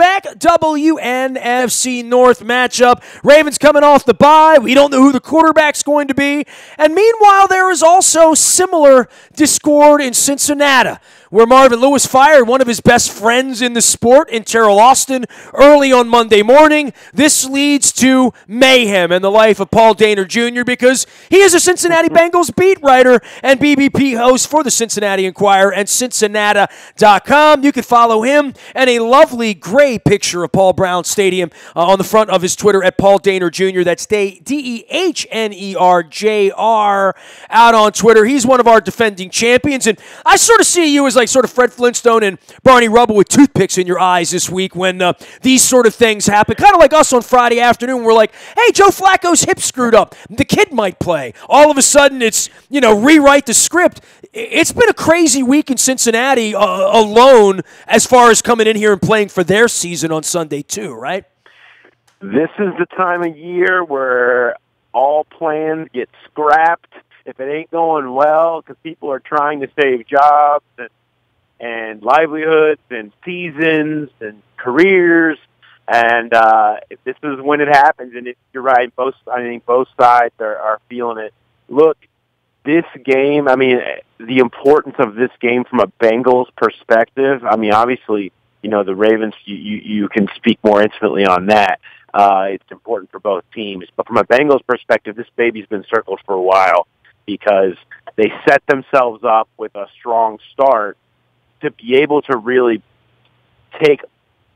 back WNST North matchup. Ravens coming off the bye. We don't know who the quarterback's going to be. And meanwhile, there is also similar discord in Cincinnati, where Marvin Lewis fired one of his best friends in the sport in Terrell Austin early on Monday morning. This leads to mayhem in the life of Paul Dehner Jr. because he is a Cincinnati Bengals beat writer and BBP host for the Cincinnati Enquirer and Cincinnati.com. You can follow him and a lovely gray picture of Paul Brown Stadium on the front of his Twitter at Paul Dehner Jr. That's Dehnerjr out on Twitter. He's one of our defending champions, and I sort of see you as like sort of Fred Flintstone and Barney Rubble with toothpicks in your eyes this week when these sort of things happen. Kind of like us on Friday afternoon. We're like, hey, Joe Flacco's hip screwed up. The kid might play. All of a sudden, it's, rewrite the script. It's been a crazy week in Cincinnati alone as far as coming in here and playing for their season on Sunday too, right? This is the time of year where all plans get scrapped if it ain't going well because people are trying to save jobs and livelihoods and seasons and careers. And if this is when it happens, and you're right, I think both sides are feeling it. Look, this game, the importance of this game from a Bengals perspective, obviously, the Ravens, you can speak more intimately on that. It's important for both teams. But from a Bengals perspective, this baby's been circled for a while because they set themselves up with a strong start to be able to really take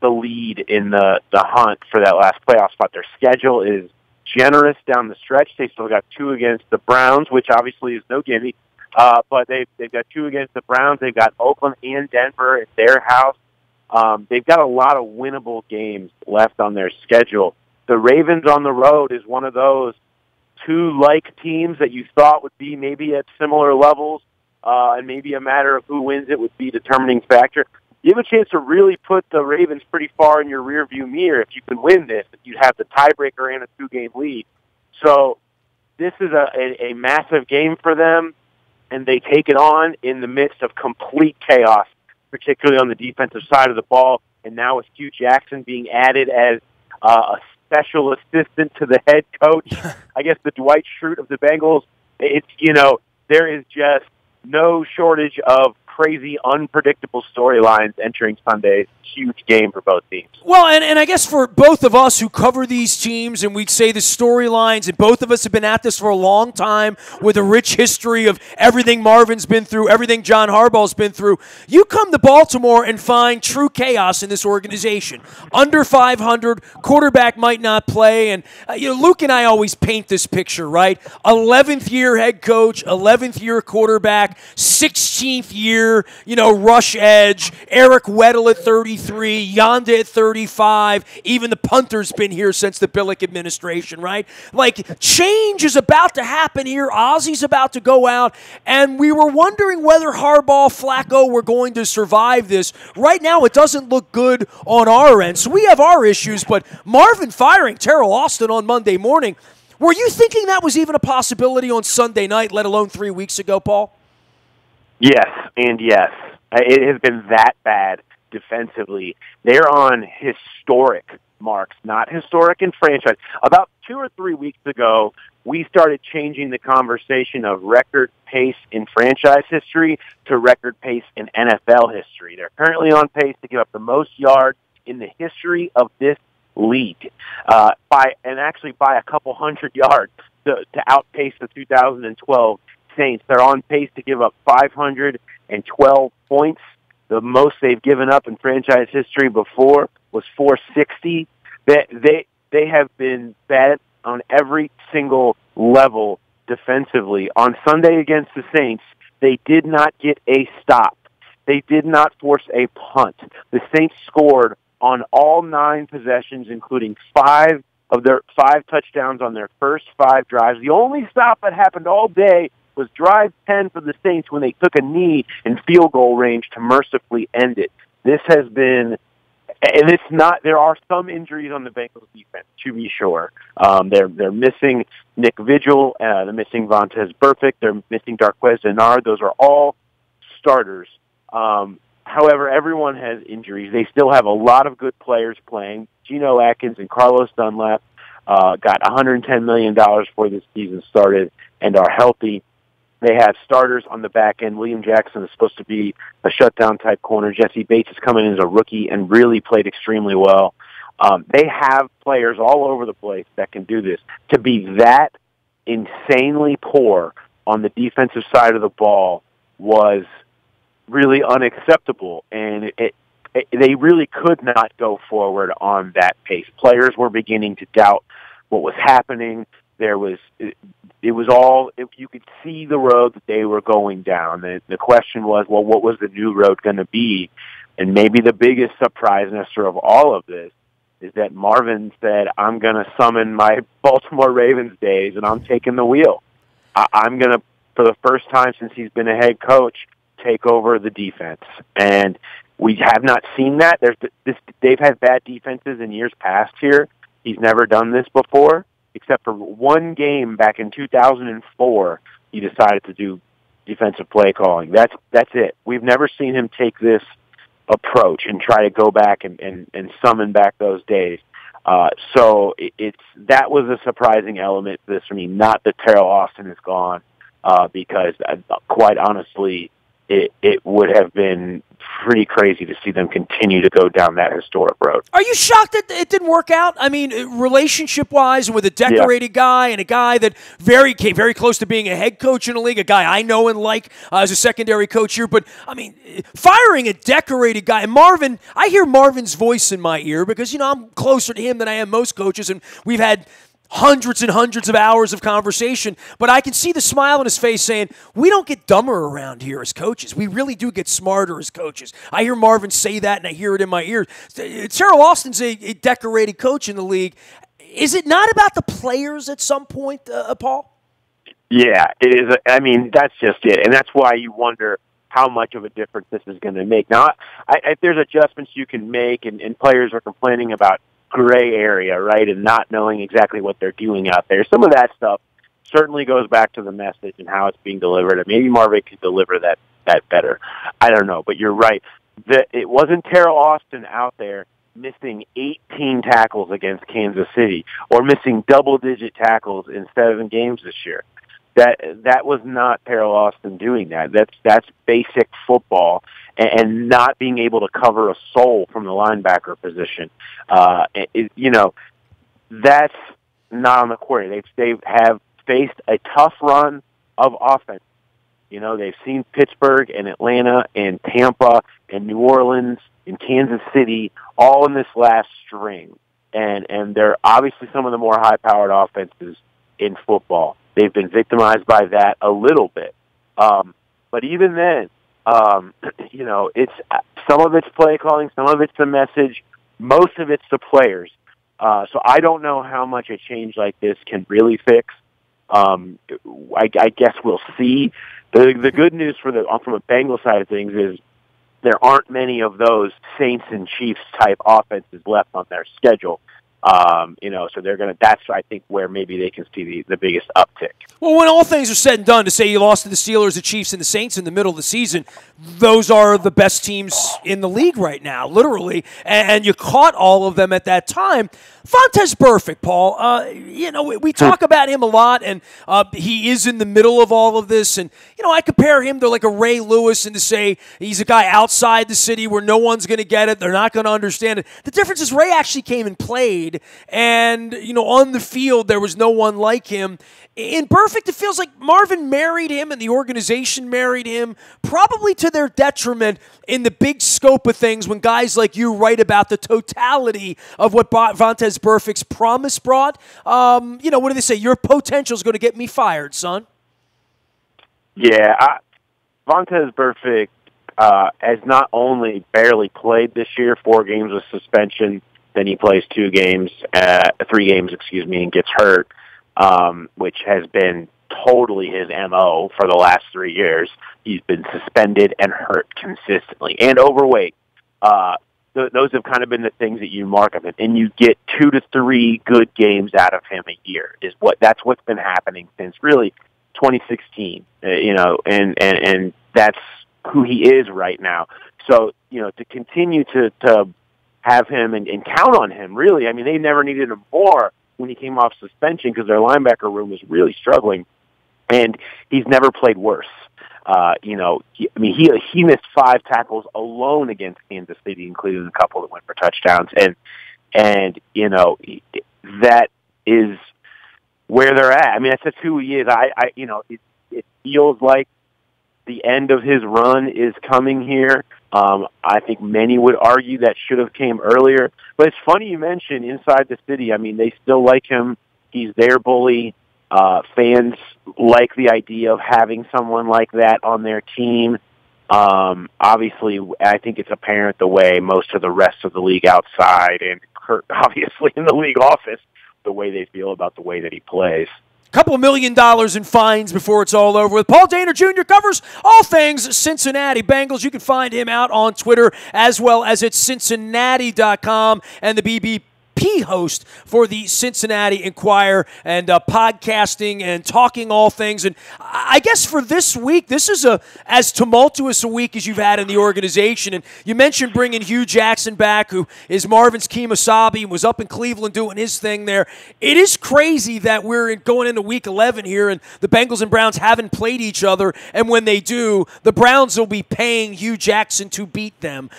the lead in the hunt for that last playoff spot. Their schedule is generous down the stretch. They still got 2 against the Browns, which obviously is no gimme. But they've got 2 against the Browns. They've got Oakland and Denver at their house. They've got a lot of winnable games left on their schedule. The Ravens on the road is one of those 2 like teams that you thought would be maybe at similar levels, and maybe a matter of who wins it would be a determining factor. You have a chance to really put the Ravens pretty far in your rearview mirror if you can win this. If you have the tiebreaker and a 2-game lead. So this is a massive game for them, and they take it on in the midst of complete chaos, particularly on the defensive side of the ball. And now with Hugh Jackson being added as a special assistant to the head coach, I guess the Dwight Schrute of the Bengals, it's, there is just no shortage of crazy, unpredictable storylines entering Sunday's huge game for both teams. Well, and I guess for both of us who cover these teams, and we'd say the storylines, and both of us have been at this for a long time with a rich history of everything Marvin's been through, everything John Harbaugh's been through. You come to Baltimore and find true chaos in this organization. Under 500, quarterback might not play, and Luke and I always paint this picture, right? 11th year head coach, 11th year quarterback, 16th year, rush edge, Eric Weddle at 33, Yonda at 35, even the punter's been here since the Billick administration, right? Like, change is about to happen here. Ozzy's about to go out, and we were wondering whether Harbaugh, Flacco were going to survive this. Right now, it doesn't look good on our end, so we have our issues, but Marvin firing Terrell Austin on Monday morning, were you thinking that was even a possibility on Sunday night, let alone 3 weeks ago, Paul? Yes, and yes. It has been that bad defensively. They're on historic marks, not historic in franchise. About 2 or 3 weeks ago, we started changing the conversation of record pace in franchise history to record pace in NFL history. They're currently on pace to give up the most yards in the history of this league, by a couple hundred yards to outpace the 2012 Saints. They're on pace to give up 512 points. The most they've given up in franchise history before was 460. They have been bad on every single level defensively. On Sunday against the Saints, they did not get a stop. They did not force a punt. The Saints scored on all 9 possessions, including 5 touchdowns on their first 5 drives. The only stop that happened all day was drive 10 for the Saints when they took a knee in field goal range to mercifully end it. This has been, and it's not, there are some injuries on the Bengals defense, to be sure. They're missing Nick Vigil, they're missing Vontaze Burfict, they're missing Darqueze Dennard. Those are all starters. However, everyone has injuries. They still have a lot of good players playing. Geno Atkins and Carlos Dunlap got $110 million before this season started and are healthy. They have starters on the back end. William Jackson is supposed to be a shutdown-type corner. Jesse Bates is coming in as a rookie and really played extremely well. They have players all over the place that can do this. To be that insanely poor on the defensive side of the ball was really unacceptable, and they really could not go forward on that pace. Players were beginning to doubt what was happening. You could see the road that they were going down. The question was, well, what was the new road going to be? And maybe the biggest surprise, Nestor, of all of this is that Marvin said, I'm going to summon my Baltimore Ravens days, and I'm taking the wheel. I'm going to, for the first time since he's been a head coach, take over the defense. And we have not seen that. They've had bad defenses in years past here. He's never done this before, except for one game back in 2004. He decided to do defensive play calling. That's it. We've never seen him take this approach and try to go back and summon back those days. So that was a surprising element to this for me. Not that Terrell Austin is gone, because quite honestly, it would have been pretty crazy to see them continue to go down that historic road. Are you shocked that it didn't work out? I mean, relationship-wise, and with a decorated guy and a guy that came very close to being a head coach in the league, a guy I know and like as a secondary coach here. But, I mean, firing a decorated guy. And Marvin, I hear Marvin's voice in my ear because, I'm closer to him than I am most coaches, and we've had hundreds and hundreds of hours of conversation, but I can see the smile on his face saying, we don't get dumber around here as coaches. We really do get smarter as coaches. I hear Marvin say that, and I hear it in my ears. Terrell Austin's a decorated coach in the league. Is it not about the players at some point, Paul? Yeah, it is. That's just it, and that's why you wonder how much of a difference this is going to make. Now, there's adjustments you can make, and players are complaining about gray area, right, and not knowing exactly what they're doing out there. Some of that stuff certainly goes back to the message and how it's being delivered, and maybe Marvin could deliver that better. I don't know, but you're right. It wasn't Terrell Austin out there missing 18 tackles against Kansas City or missing double-digit tackles in 7 games this year. That was not Terrell Austin doing that. That's basic football, and not being able to cover a soul from the linebacker position. That's not on the quarter. They have faced a tough run of offense. They've seen Pittsburgh and Atlanta and Tampa and New Orleans and Kansas City all in this last string. And they're obviously some of the more high-powered offenses in football. They've been victimized by that a little bit. But even then, it's some of it's play calling, some of it's the message, most of it's the players. So I don't know how much a change like this can really fix. I guess we'll see. The good news from a Bengals side of things is there aren't many of those Saints and Chiefs type offenses left on their schedule. So that's, I think, where maybe they can see the biggest uptick. Well, when all things are said and done, to say you lost to the Steelers, the Chiefs, and the Saints in the middle of the season, those are the best teams in the league right now, literally, and you caught all of them at that time. Vontaze Burfict, Paul, we talk about him a lot, and he is in the middle of all of this, and, I compare him to like a Ray Lewis and to say he's a guy outside the city where no one's going to get it, they're not going to understand it. The difference is Ray actually came and played, and, on the field there was no one like him. In Burfict, it feels like Marvin married him and the organization married him, probably to their detriment in the big scope of things when guys like you write about the totality of what Vontaze Burfict's promise brought. What do they say? Your potential is going to get me fired, son. Yeah, Vontaze Burfict has not only barely played this year, 4 games with suspension, then he plays 3 games, and gets hurt. Which has been totally his MO for the last 3 years. He's been suspended and hurt consistently, and overweight. Those have kind of been the things that you mark of him, and you get 2 to 3 good games out of him a year. That's what's been happening since really 2016. And that's who he is right now. So to continue to have him and count on him, really. I mean, they never needed him more when he came off suspension because their linebacker room was really struggling, and he's never played worse. He missed 5 tackles alone against Kansas City, including a couple that went for touchdowns, and that is where they're at. I mean, that's who he is. It feels like the end of his run is coming here. I think many would argue that should have came earlier. But it's funny you mentioned inside the city. I mean, they still like him. He's their bully. Fans like the idea of having someone like that on their team. Obviously, I think it's apparent the way most of the rest of the league outside and obviously in the league office, the way they feel about the way that he plays. Couple $1 million in fines before it's all over with. Paul Dehner Jr. covers all things Cincinnati Bengals. You can find him out on Twitter as well as at Cincinnati.com and the BBP host for the Cincinnati Enquirer and podcasting and talking all things. And I guess for this week, this is as tumultuous a week as you've had in the organization. And you mentioned bringing Hugh Jackson back, who is Marvin's Kemosabe and was up in Cleveland doing his thing there. It is crazy that we're going into week 11 here and the Bengals and Browns haven't played each other. And when they do, the Browns will be paying Hugh Jackson to beat them.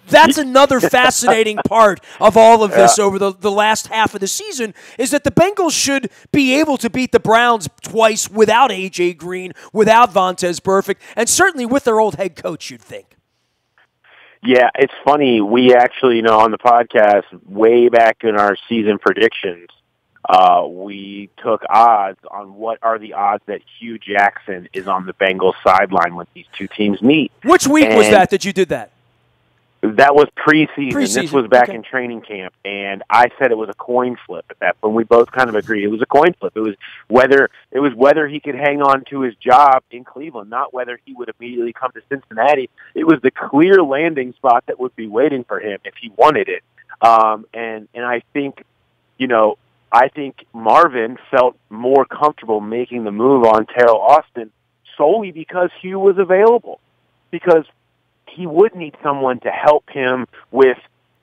That's another fascinating part of all of this over the last half of the season is that the Bengals should be able to beat the Browns twice without A.J. Green, without Vontaze Burfict, and certainly with their old head coach, you'd think. Yeah, it's funny. We actually, on the podcast, way back in our season predictions, we took odds on what are the odds that Hugh Jackson is on the Bengals sideline when these two teams meet. Which week was that you did that? That was preseason. This was back in training camp, and I said it was a coin flip at that point. We both kind of agreed it was a coin flip. It was whether he could hang on to his job in Cleveland, not whether he would immediately come to Cincinnati. It was the clear landing spot that would be waiting for him if he wanted it. And I think, I think Marvin felt more comfortable making the move on Terrell Austin solely because Hugh was available, because he would need someone to help him with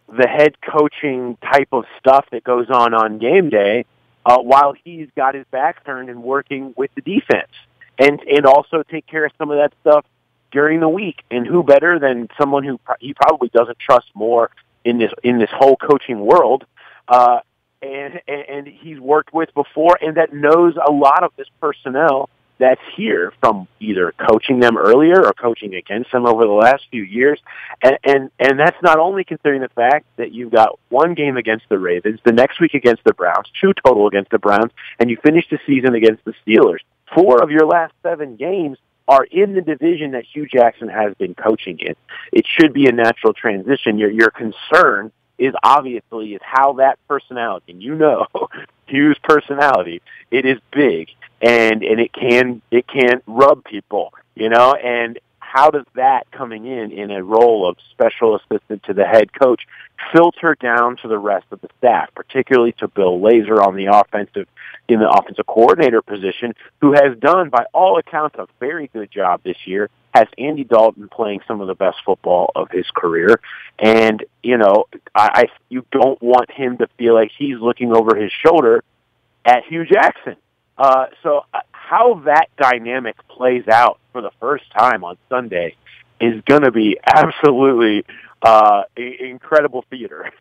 the head coaching type of stuff that goes on game day while he's got his back turned and working with the defense, and also take care of some of that stuff during the week. And who better than someone who he probably doesn't trust more in this whole coaching world, and he's worked with before, and that knows a lot of this personnel that's here from either coaching them earlier or coaching against them over the last few years. And that's not only considering the fact that you've got one game against the Ravens, the next week against the Browns, 2 total against the Browns, and you finish the season against the Steelers. 4 of your last 7 games are in the division that Hugh Jackson has been coaching in. It should be a natural transition. Your concern is obviously how that personality, and Hugh's personality, it is big. And it can rub people, and how does that coming in a role of special assistant to the head coach filter down to the rest of the staff, particularly to Bill Lazor in the offensive coordinator position, who has done, by all accounts, a very good job this year, has Andy Dalton playing some of the best football of his career. And, you don't want him to feel like he's looking over his shoulder at Hugh Jackson. So how that dynamic plays out for the first time on Sunday is going to be absolutely incredible theater.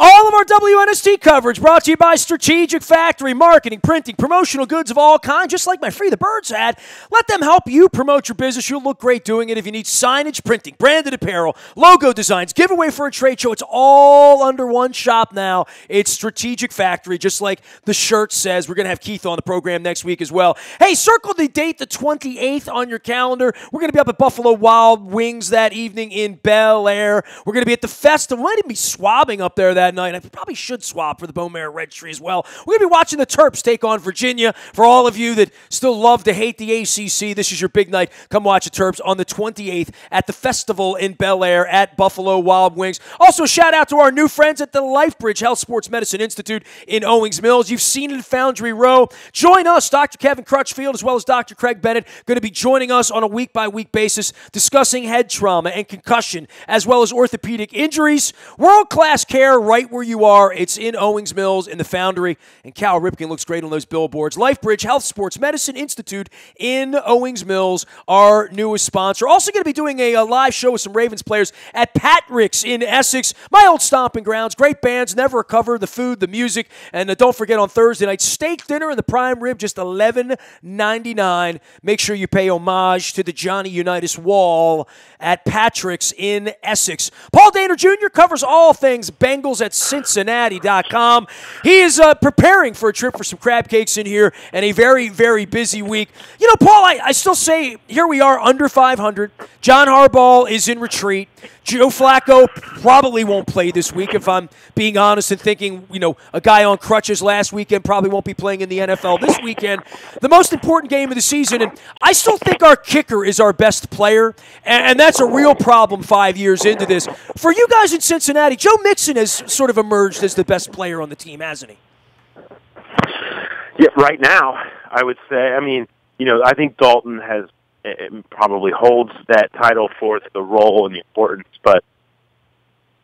All of our WNST coverage brought to you by Strategic Factory, marketing, printing, promotional goods of all kinds, just like my Free the Birds ad. Let them help you promote your business. You'll look great doing it. If you need signage, printing, branded apparel, logo designs, giveaway for a trade show, it's all under one shop now. It's Strategic Factory, just like the shirt says. We're going to have Keith on the program next week as well. Hey, circle the date, the 28th on your calendar. We're going to be up at Buffalo Wild Wings that evening in Bel Air. We're going to be at the festival. We might even be swabbing up there that that night. I probably should swap for the Bone Marrow Registry as well. We're going to be watching the Terps take on Virginia. For all of you that still love to hate the ACC, this is your big night. Come watch the Terps on the 28th at the Festival in Bel Air at Buffalo Wild Wings. Also, shout out to our new friends at the LifeBridge Health Sports Medicine Institute in Owings Mills. You've seen it in Foundry Row. Join us, Dr. Kevin Crutchfield, as well as Dr. Craig Bennett, going to be joining us on a week-by-week basis, discussing head trauma and concussion, as well as orthopedic injuries. World-class care right where you are. It's in Owings Mills in the Foundry, and Cal Ripken looks great on those billboards. LifeBridge Health Sports Medicine Institute in Owings Mills, our newest sponsor. Also going to be doing a live show with some Ravens players at Patrick's in Essex, my old stomping grounds. Great bands, never recover, the food, the music, and don't forget on Thursday night, steak dinner in the prime rib, just $11.99. Make sure you pay homage to the Johnny Unitas Wall at Patrick's in Essex. Paul Dehner Jr. covers all things Bengals at Cincinnati.com. He is preparing for a trip for some crab cakes in here and a very, very busy week. You know, Paul, I still say here we are under 500. John Harbaugh is in retreat. Joe Flacco probably won't play this week, if I'm being honest and thinking, you know, a guy on crutches last weekend probably won't be playing in the NFL this weekend. The most important game of the season, and I still think our kicker is our best player, and that's a real problem 5 years into this. For you guys in Cincinnati, Joe Mixon has sort of emerged as the best player on the team, hasn't he? Yeah, right now, I would say, I mean, you know, I think Dalton has probably holds that title for the role and the importance, but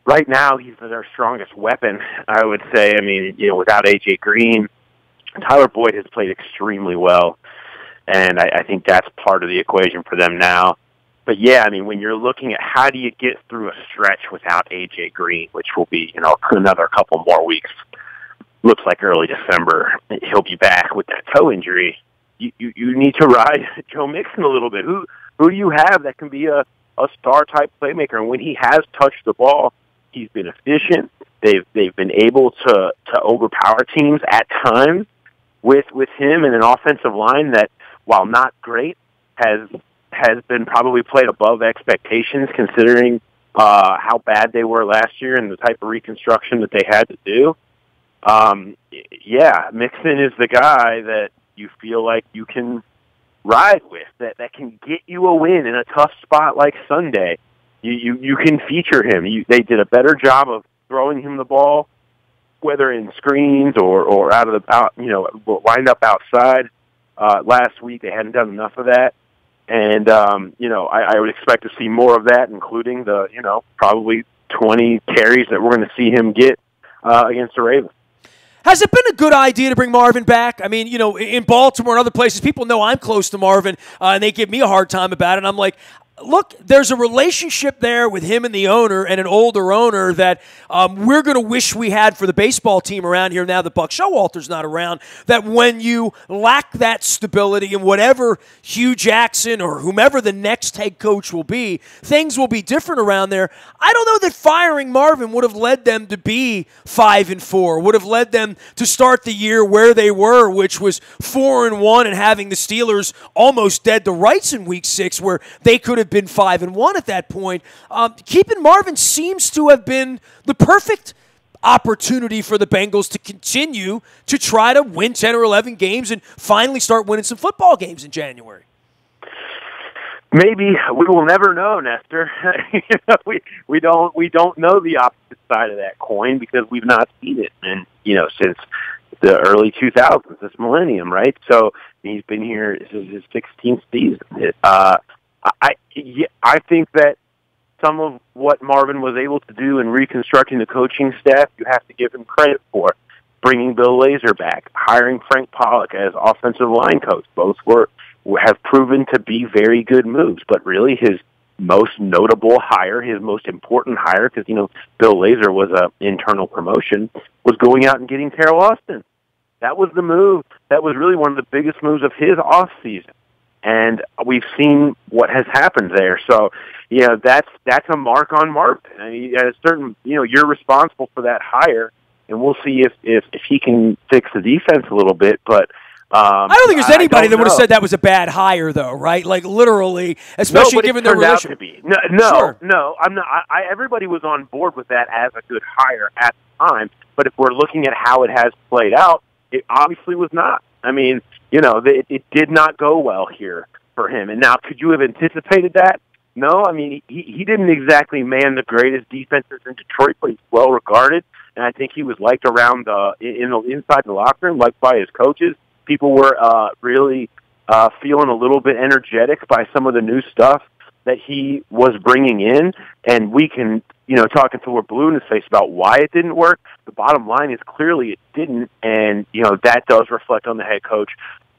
right now he's our strongest weapon, I would say. I mean, you know, without A.J. Green, Tyler Boyd has played extremely well, and I think that's part of the equation for them now. But, yeah, I mean, when you're looking at how do you get through a stretch without A.J. Green, which will be, you know, another couple more weeks, looks like early December, he'll be back with that toe injury. You need to ride Joe Mixon a little bit. Who do you have that can be a star-type playmaker? And when he has touched the ball, he's been efficient. They've been able to overpower teams at times with him and an offensive line that, while not great, has been probably played above expectations considering how bad they were last year and the type of reconstruction that they had to do. Yeah, Mixon is the guy that you feel like you can ride with, that can get you a win in a tough spot like Sunday. You can feature him. They did a better job of throwing him the ball, whether in screens or wind up outside. Last week they hadn't done enough of that, and I would expect to see more of that, including the probably 20 carries that we're going to see him get against the Ravens. Has it been a good idea to bring Marvin back? I mean, in Baltimore and other places, people know I'm close to Marvin, and they give me a hard time about it. And I'm like, look, there's a relationship there with him and the owner and an older owner that we're going to wish we had for the baseball team around here now that Buck Showalter's not around, that when you lack that stability and whatever Hugh Jackson or whomever the next head coach will be, things will be different around there. I don't know that firing Marvin would have led them to be 5-4, would have led them to start the year where they were, which was 4-1 and having the Steelers almost dead to rights in Week 6, where they could have been 5-1 at that point. Keeping Marvin seems to have been the perfect opportunity for the Bengals to continue to try to win 10 or 11 games and finally start winning some football games in January. Maybe. We will never know, Nestor. we don't know the opposite side of that coin because we've not seen it, and since the early 2000s, this millennium, right? So he's been here. This is his 16th season. I think that some of what Marvin was able to do in reconstructing the coaching staff, you have to give him credit for. Bringing Bill Lazor back, hiring Frank Pollock as offensive line coach, both have proven to be very good moves. But really, his most notable hire, his most important hire, because Bill Lazor was an internal promotion, was going out and getting Terrell Austin. That was the move. That was really one of the biggest moves of his offseason. And we've seen what has happened there. So, that's a mark on Marvin. I mean, at a certain, you're responsible for that hire, and we'll see if he can fix the defense a little bit. But I don't think there's anybody that would have said that was a bad hire, though, right? Like literally, especially given their relationship. No, I'm not. Everybody was on board with that as a good hire at the time. But if we're looking at how it has played out, it obviously was not. I mean, it did not go well here for him. And now, could you have anticipated that? No, I mean, he didn't exactly man the greatest defenses in Detroit, but he's well regarded, and I think he was liked around inside the locker room, liked by his coaches. People were really feeling a little bit energetic by some of the new stuff that he was bringing in, and we can, talk until we're blue in his face about why it didn't work. The bottom line is clearly it didn't, and that does reflect on the head coach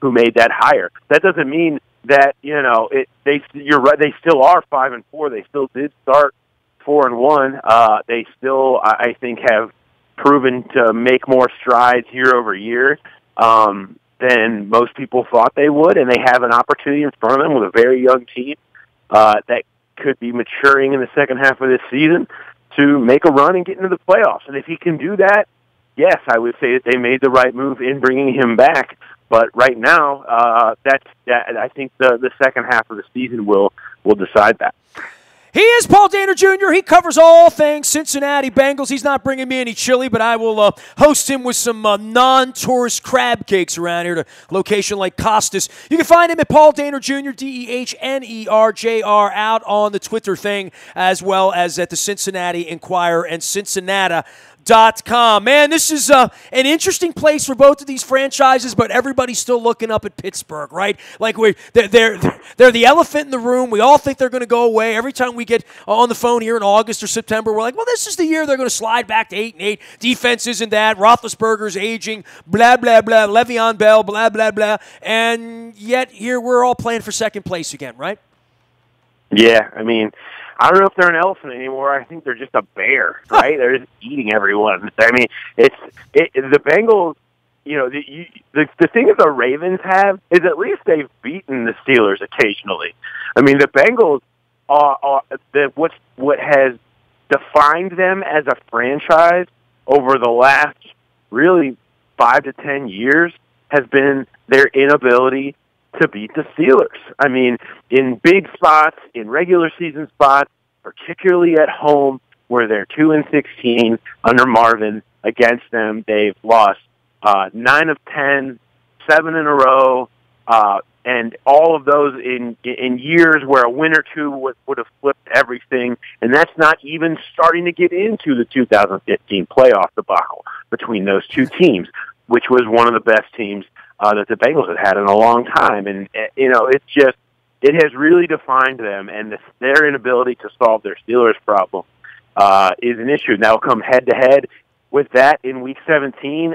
who made that hire. That doesn't mean that you're right. They still are 5-4. They still did start 4-1. They still, I think, have proven to make more strides year over year than most people thought they would, and they have an opportunity in front of them with a very young team that could be maturing in the second half of this season to make a run and get into the playoffs. And if he can do that, yes, I would say that they made the right move in bringing him back. But right now, I think the second half of the season will decide that. He is Paul Dehner Jr. He covers all things Cincinnati Bengals. He's not bringing me any chili, but I will host him with some non-tourist crab cakes around here at a location like Costas. You can find him at Paul Dehner Jr., DEHNERJR, out on the Twitter thing, as well as at the Cincinnati Enquirer and Cincinnati.com. Man, this is an interesting place for both of these franchises, but everybody's still looking up at Pittsburgh, right? Like they're the elephant in the room. We all think they're going to go away. Every time we get on the phone here in August or September, we're like, well, this is the year they're going to slide back to 8-8. Defense isn't that. Roethlisberger's aging, blah, blah, blah. Le'Veon Bell, blah, blah, blah. And yet here we're all playing for second place again, right? Yeah, I mean, I don't know if they're an elephant anymore. I think they're just a bear, right? They're just eating everyone. I mean, the Bengals. The thing that the Ravens have is at least they've beaten the Steelers occasionally. I mean, the Bengals are what has defined them as a franchise over the last really 5 to 10 years has been their inability to beat the Steelers. I mean, in big spots, in regular season spots, particularly at home where they're 2-16 under Marvin against them, they've lost 9 of 10, 7 in a row, and all of those in years where a win or two would have flipped everything. And that's not even starting to get into the 2015 playoff debacle between those two teams, which was one of the best teams that the Bengals had in a long time. And, it has really defined them, and their inability to solve their Steelers problem is an issue. Now, come head-to-head with that in Week 17,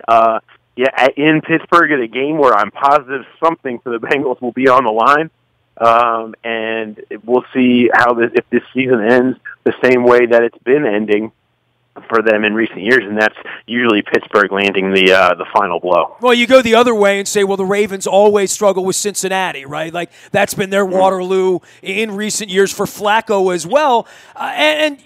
in Pittsburgh at a game where I'm positive something for the Bengals will be on the line, and we'll see if this season ends the same way that it's been ending for them in recent years, and that's usually Pittsburgh landing the final blow. Well, you go the other way and say, well, the Ravens always struggle with Cincinnati, right? Like, that's been their Waterloo in recent years for Flacco as well. And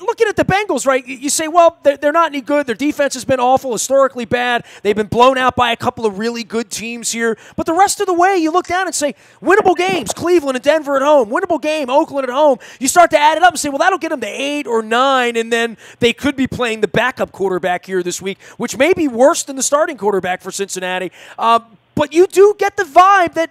looking at the Bengals, right, you say, well, they're not any good. Their defense has been awful, historically bad. They've been blown out by a couple of really good teams here. But the rest of the way, you look down and say, winnable games, Cleveland and Denver at home, winnable game, Oakland at home. You start to add it up and say, well, that'll get them to 8 or 9, and then they could be playing the backup quarterback here this week, which may be worse than the starting quarterback for Cincinnati. But you do get the vibe that,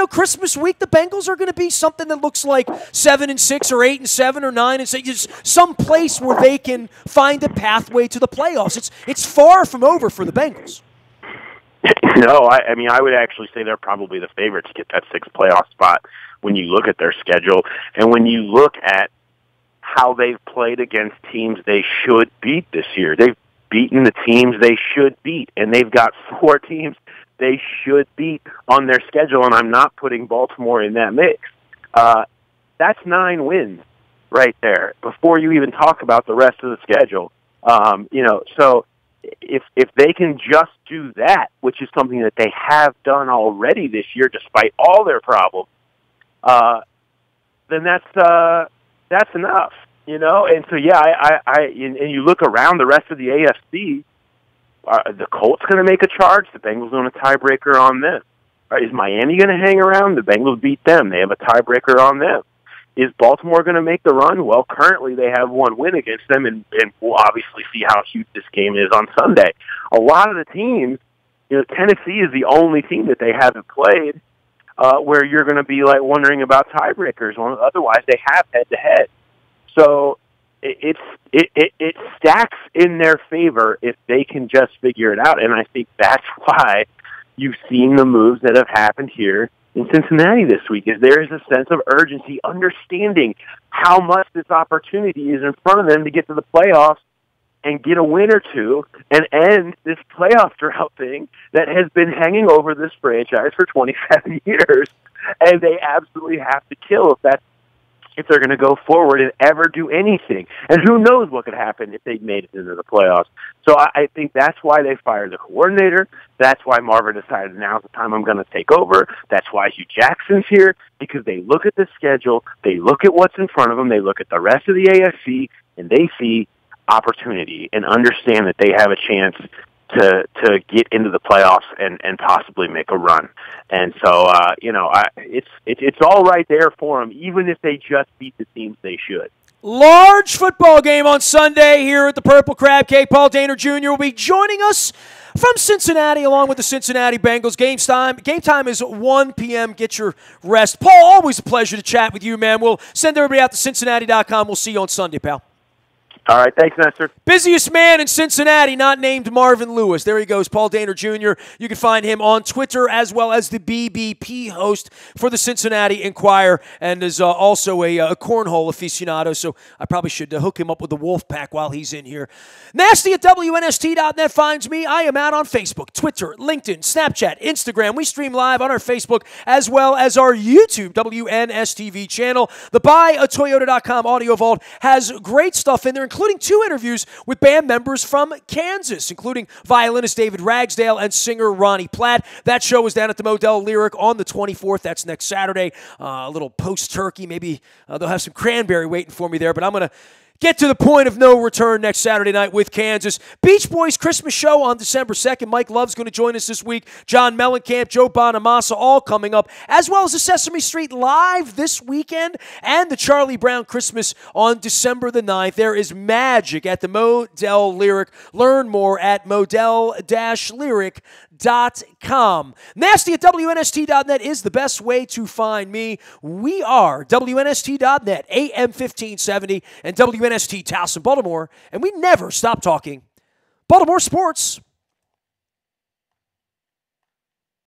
Christmas week, the Bengals are going to be something that looks like 7-6 or 8-7 or 9-6, just some place where they can find a pathway to the playoffs. It's far from over for the Bengals. No, I mean, I would actually say they're probably the favorite to get that 6th playoff spot when you look at their schedule and when you look at how they've played against teams they should beat this year. They've beaten the teams they should beat, and they've got 4 teams they should beat on their schedule, and I'm not putting Baltimore in that mix. That's 9 wins right there before you even talk about the rest of the schedule. So if they can just do that, which is something that they have done already this year despite all their problems, then that's enough, And so, and you look around the rest of the AFC, the Colts going to make a charge. The Bengals doing a tiebreaker on this. Is Miami going to hang around? The Bengals beat them. They have a tiebreaker on them. Is Baltimore going to make the run? Well, currently they have one win against them, and we'll obviously see how huge this game is on Sunday. A lot of the teams, Tennessee is the only team that they haven't played where you're going to be like wondering about tiebreakers. Otherwise, they have head-to-head. So it stacks in their favor if they can just figure it out, and I think that's why you've seen the moves that have happened here in Cincinnati this week. Is there is a sense of urgency, understanding how much this opportunity is in front of them to get to the playoffs and get a win or two and end this playoff drought thing that has been hanging over this franchise for 27 years. And they absolutely have to kill if they're going to go forward and ever do anything. And who knows what could happen if they made it into the playoffs. So I think that's why they fired the coordinator. That's why Marvin decided now's the time I'm going to take over. That's why Hugh Jackson's here, because they look at the schedule, they look at what's in front of them, they look at the rest of the AFC, and they see opportunity and understand that they have a chance to get into the playoffs and possibly make a run. And so, it's all right there for them, even if they just beat the teams they should. Large football game on Sunday here at the Purple Crab Cake. Paul Dehner Jr. will be joining us from Cincinnati along with the Cincinnati Bengals. Game time is 1 p.m. Get your rest. Paul, always a pleasure to chat with you, man. We'll send everybody out to Cincinnati.com. We'll see you on Sunday, pal. All right, thanks, Nestor. Busiest man in Cincinnati, not named Marvin Lewis. There he goes, Paul Dehner Jr. You can find him on Twitter as well as the BBP host for the Cincinnati Enquirer, and is also a cornhole aficionado, so I probably should hook him up with the Wolf Pack while he's in here. Nasty at WNST.net finds me. I am out on Facebook, Twitter, LinkedIn, Snapchat, Instagram. We stream live on our Facebook as well as our YouTube WNSTV channel. The BuyAToyota.com audio vault has great stuff in there, including 2 interviews with band members from Kansas, including violinist David Ragsdale and singer Ronnie Platt. That show is down at the Modell Lyric on the 24th. That's next Saturday. A little post-turkey. Maybe they'll have some cranberry waiting for me there, but I'm going to get to the point of no return next Saturday night with Kansas. Beach Boys Christmas show on December 2nd. Mike Love's going to join us this week. John Mellencamp, Joe Bonamassa, all coming up, as well as the Sesame Street Live this weekend and the Charlie Brown Christmas on December the 9th. There is magic at the Modell Lyric. Learn more at modell-lyric.com. Nasty at WNST.net is the best way to find me. We are WNST.net, AM 1570, and WNST Towson, Baltimore, and we never stop talking Baltimore sports.